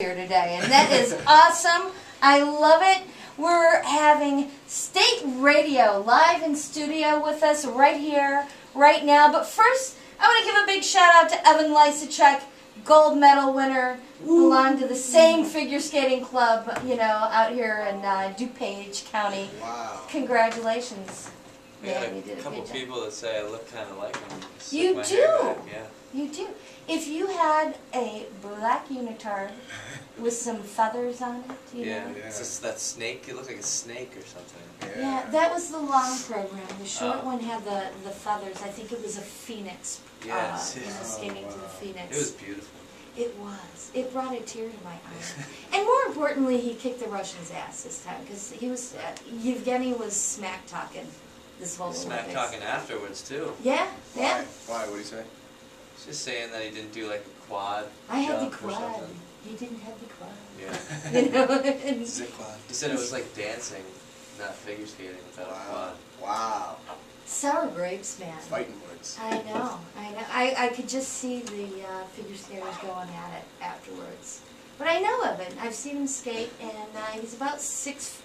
here today, and that is awesome. I love it. We're having State Radio live in studio with us right here, right now. But first, I want to give a big shout out to Evan Lysacek, gold medal winner, belonged to the same figure skating club, you know, out here in DuPage County. Wow. Congratulations. Yeah, you did a couple people that say I look kind of like him. You do. Yeah. You do. If you had a black unitard with some feathers on it, you know? Yeah. It's just that snake. It looked like a snake or something. Yeah, that was the long program. The short one had the feathers. I think it was a phoenix. Yes. You know, skating to the phoenix. It was beautiful. It was. It brought a tear to my eye. And more importantly, he kicked the Russians' ass this time because he was. Yevgeny was smack talking this whole Smack talking afterwards too. Yeah. Yeah. Why? What do you say? He's just saying that he didn't do like a quad. I had the jump or quad. something. He didn't have the quad. Yeah. You know. Zip quad. He said it was like dancing, not figure skating without a quad. Wow. Sour grapes, man. Fighting words. I know. I could just see the figure skaters going at it afterwards. But I know of it. I've seen him skate, and he's about 6'2"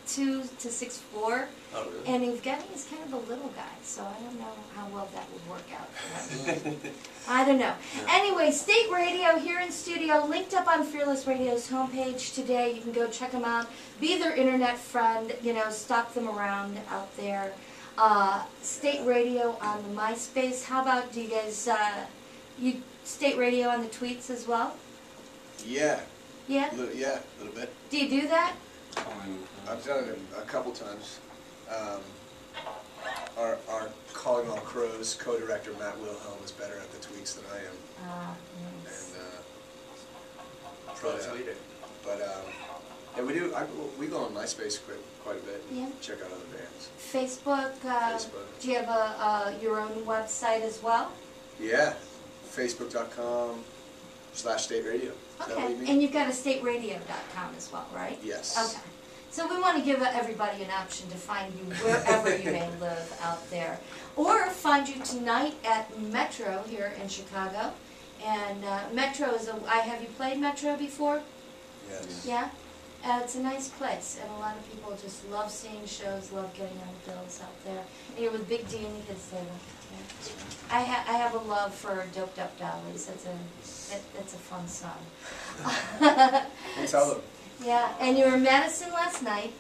to 6'4". Oh, really? And Evgeny is kind of a little guy, so I don't know how well that would work out for him. I don't know. Yeah. Anyway, State Radio here in studio, linked up on Fearless Radio's homepage today. You can go check them out. Be their internet friend. You know, stalk them around out there. State Radio on the MySpace. How about, do you guys, you State Radio on the tweets as well? Yeah. Yeah? Yeah, a little bit. Do you do that? I've done it a couple times. Our Calling All Crows co-director Matt Wilhelm is better at the tweets than I am. Nice. And Pro tweeter. But yeah, we do. We go on MySpace quite a bit. Yeah. Check out other bands. Facebook. Facebook. Do you have your own website as well? Yeah. Facebook.com/State Radio. Okay. And you've got a stateradio.com as well, right? Yes. Okay. So we want to give everybody an option to find you wherever you may live out there. Or find you tonight at Metro here in Chicago. And Metro is have you played Metro before? Yes. Yeah? It's a nice place, and a lot of people just love seeing shows, love getting on the bills out there. And you're with Big D and the kids there. Yeah. I have a love for Doped Up Dollies. It's a fun song. We'll tell them. Yeah, and you were in Madison last night.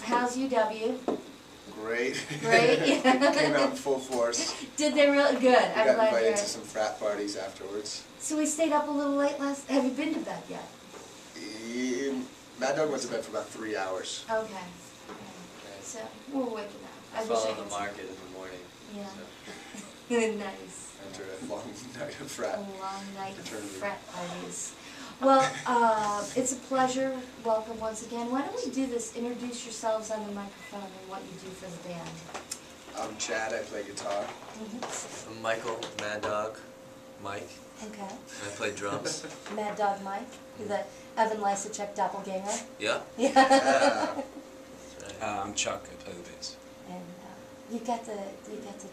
How's UW? Great. Great. Came out in full force. Did they really? Good. We I'm got glad to hear invited it. to some frat parties afterwards. So we stayed up a little late last. Have you been to bed yet? Mad Dog went to bed for about 3 hours. Okay. So we're waking up. I wish I Follow could the see. market in the morning. Yeah. So. Nice. After a long night of frat. A long night of Fraternity. frat parties. Well, it's a pleasure. Welcome once again. Why don't we do this? Introduce yourselves on the microphone and what you do for the band. I'm Chad. I play guitar. I'm Michael, Mad Dog, Mike. Okay. I play drums. Mad Dog Mike, you're the Evan Lysacek doppelganger. Yeah. Yeah. Yeah. That's right. I'm Chuck. I play the bass. And you got the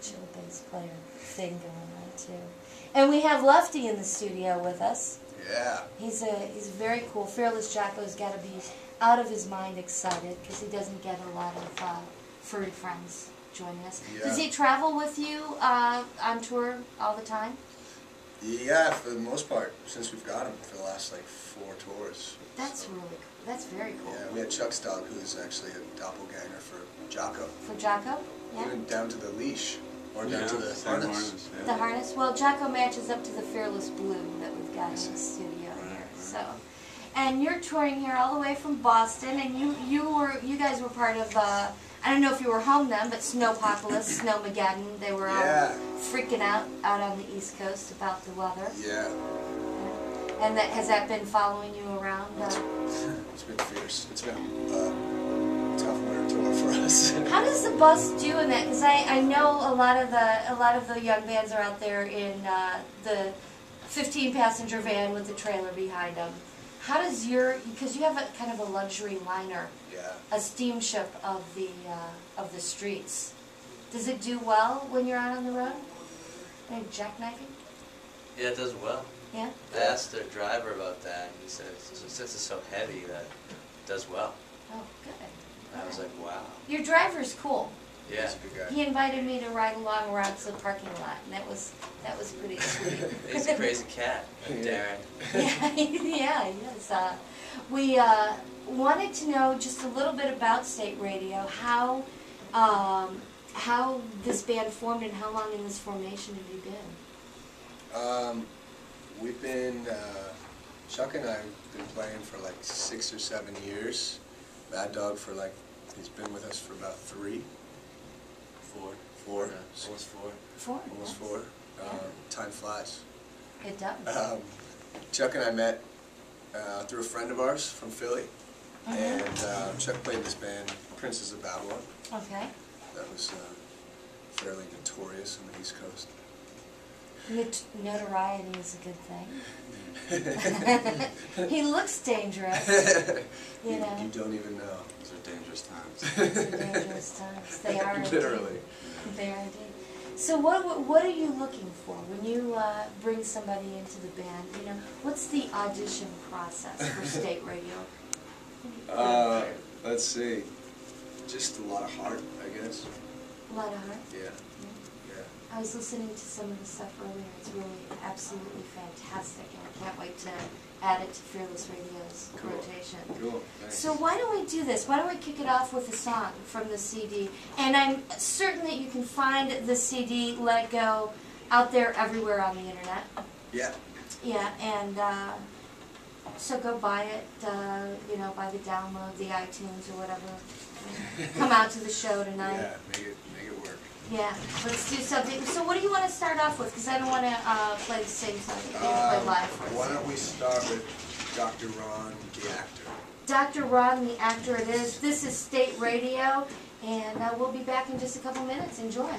chill bass player thing going on too. And we have Lefty in the studio with us. Yeah. He's very cool. Fearless Jacko's got to be out of his mind excited because he doesn't get a lot of furry friends joining us. Yeah. Does he travel with you on tour all the time? Yeah, for the most part, since we've got him for the last like 4 tours. That's So, really cool. That's very cool. Yeah, we had Chuck's dog, who's actually a doppelganger for Jocko. For Jocko? Yeah. Even down to the leash, or down to the same harness. yeah. The harness? Well, Jocko matches up to the Fearless Blue that we've got I in see. the studio Right, here. right. So, and you're touring here all the way from Boston, and you guys were part of I don't know if you were home then, but Snowpocalypse, Snowmageddon. They were all freaking out on the East Coast about the weather. Yeah. And has that been following you around? It's been fierce. It's been a tough winter tour for us. How does the bus do in that? Because I know a lot of the young bands are out there in the 15-passenger van with the trailer behind them. How does because you have a kind of a luxury liner, a steamship of the streets. Does it do well when you're out on the road? Any jackknifing? Yeah, it does well. Yeah? I asked their driver about that, and he said, since it's so heavy, that it does well. Oh, good. And I was like, wow. Your driver's cool. Yeah. He's a good guy. He invited me to ride along around to the parking lot, and that was pretty sweet. He's a crazy cat, Darren. Yeah, yeah, yes. We wanted to know just a little bit about State Radio, how this band formed, and how long in this formation have you been? We've been, Chuck and I have been playing for like 6 or 7 years. Mad Dog for like, he's been with us for about 3. 4. Yeah, almost 4. 4. Almost yes. 4. Yeah. Time flies. It does. Chuck and I met through a friend of ours from Philly, Mhm. and Chuck played in this band, Princes of Babylon. Okay. That was fairly notorious on the East Coast. Notoriety is a good thing. He looks dangerous. You know. You don't even know. These are dangerous times. These are dangerous times. They are indeed. Literally. They are indeed. So what are you looking for when you bring somebody into the band? You know, what's the audition process for State Radio? Let's see. Just a lot of heart, I guess. A lot of heart. Yeah. I was listening to some of the stuff earlier. It's really absolutely fantastic, and I can't wait to add it to Fearless Radio's rotation. Cool. Thanks. So why don't we do this? Why don't we kick it off with a song from the CD? And I'm certain that you can find the CD, Let It Go, out there everywhere on the internet. Yeah. Yeah, and so go buy it, you know, buy the download, the iTunes or whatever. Come out to the show tonight. Yeah, make it work. Yeah, let's do something. So what do you want to start off with? Because I don't want to play the same song that you play live for us. Why don't we start with Dr. Ron, the actor. Dr. Ron, the actor it is. This is State Radio, and we'll be back in just a couple minutes. Enjoy.